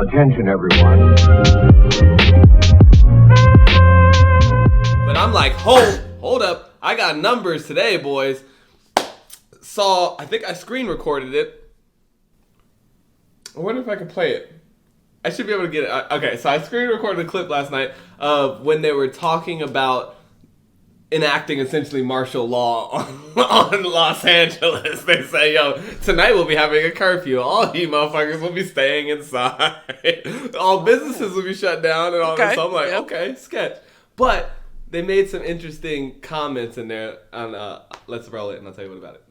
Attention, everyone. But I'm like, hold up. I got numbers today, boys. I think I screen recorded it. I wonder if I can play it. I should be able to get it. Okay, so I screen recorded a clip last night of when they were talking about enacting essentially martial law on Los Angeles. They say, yo, tonight we'll be having a curfew. All you motherfuckers will be staying inside. All businesses will be shut down and all this. So I'm like, okay, sketch. But they made some interesting comments in there on let's roll it and I'll tell you what about it.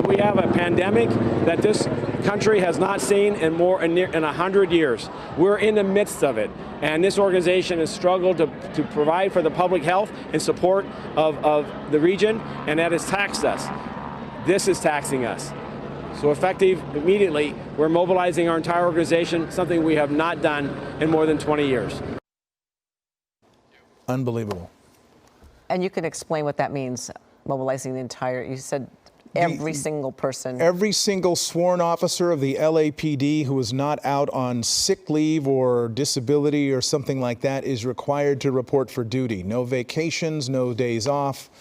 We have a pandemic that this country has not seen in 100 years. We're in the midst of it, and this organization has struggled to provide for the public health and support of the region, and that has taxed us. This is taxing us. So effective immediately, we're mobilizing our entire organization, something we have not done in more than 20 years. Unbelievable. And you can explain what that means, mobilizing the entire, you said every single person. Every single sworn officer of the LAPD who is not out on sick leave or disability or something like that is required to report for duty. No vacations, no days off.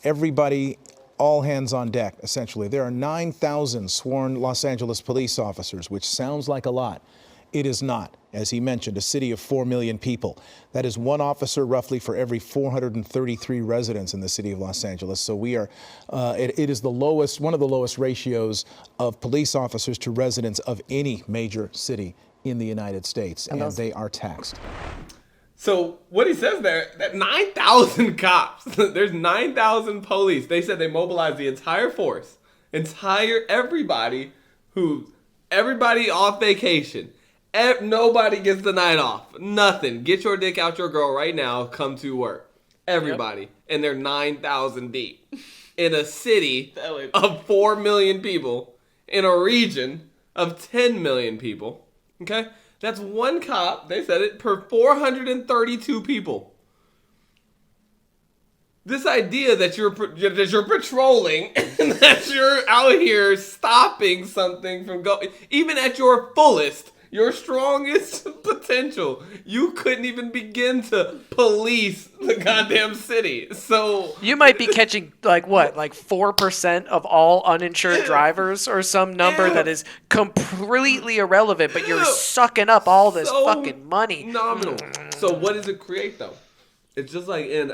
Everybody, all hands on deck, essentially. There are 9,000 sworn Los Angeles police officers, which sounds like a lot. It is not. As he mentioned, a city of 4 million people. That is one officer roughly for every 433 residents in the city of Los Angeles. So we are, it is the lowest, one of the lowest ratios of police officers to residents of any major city in the United States, and they are taxed. So what he says there, that 9,000 cops, there's 9,000 police. They said they mobilized the entire force, everybody off vacation. Nobody gets the night off. Nothing. Get your dick out your girl right now. Come to work. Everybody. Yep. And they're 9,000 deep. In a city of 4 million people. In a region of 10 million people. Okay? That's one cop, they said it, per 432 people. This idea that you're patrolling and that you're out here stopping something from going, even at your fullest, your strongest potential, you couldn't even begin to police the goddamn city. So you might be catching like 4% of all uninsured drivers or some number that is completely irrelevant, but you're sucking up all this fucking money. Nominal. So what does it create though? It's just like in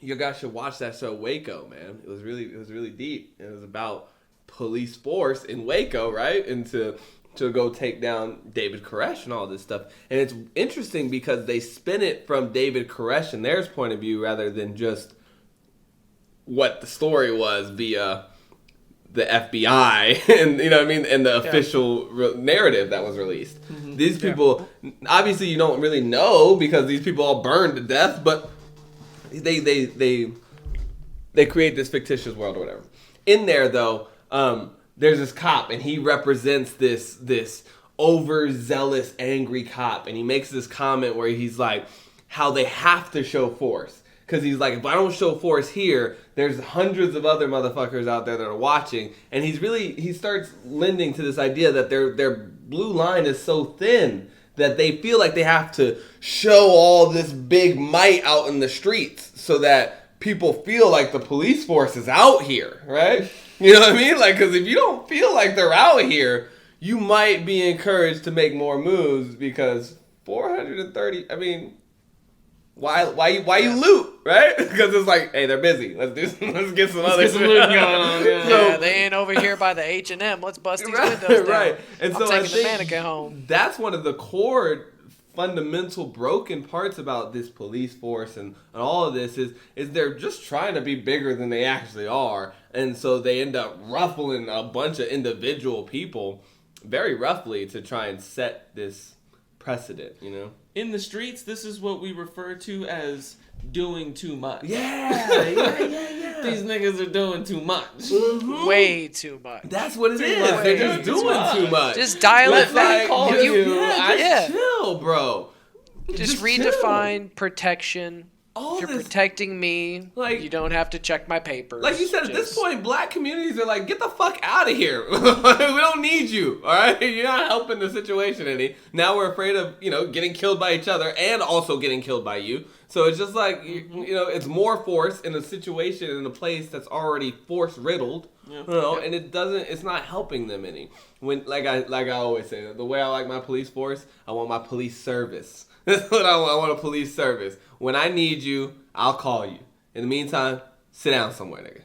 you guys should watch that show Waco, man. It was really deep. It was about police force in Waco, right? And to go take down David Koresh and all this stuff. And it's interesting because they spin it from David Koresh and their point of view rather than just what the story was via the FBI and you know what I mean, and the official narrative that was released. Mm-hmm. These people, obviously you don't really know because these people all burned to death, but they create this fictitious world or whatever. In there though, there's this cop, and he represents this overzealous, angry cop, and he makes this comment where he's like, how they have to show force. Because he's like, if I don't show force here, there's hundreds of other motherfuckers out there that are watching. And he starts lending to this idea that their blue line is so thin that they feel like they have to show all this big might out in the streets so that people feel like the police force is out here, right? You know what I mean? Like, because if you don't feel like they're out here, you might be encouraged to make more moves because 430, I mean, why you loot, right? Because it's like, hey, they're busy. Let's get some other shit going on. Yeah, they ain't over here by the H&M. Let's bust these windows down. Right. And so I'm taking the mannequin home. That's one of the core fundamental broken parts about this police force and all of this is they're just trying to be bigger than they actually are. And so they end up ruffling a bunch of individual people very roughly to try and set this precedent, you know? In the streets, this is what we refer to as doing too much. Yeah. These niggas are doing too much. Mm-hmm. Way too much. That's what it is. They're just doing too much. Just dial it back. Chill, bro. Just redefine protection all If you're this, protecting me, like- you don't have to check my papers. like you said, at this Just- point, black communities are like, get the fuck out of here. We don't need you, all right? You're not helping the situation any. Now we're afraid of, getting killed by each other and also getting killed by you. So it's just like, it's more force in a situation, in a place that's already force riddled, and it's not helping them any. When, like I always say, the way I like my police force, I want my police service. That's what I want. I want a police service. When I need you, I'll call you. In the meantime, sit down somewhere, nigga.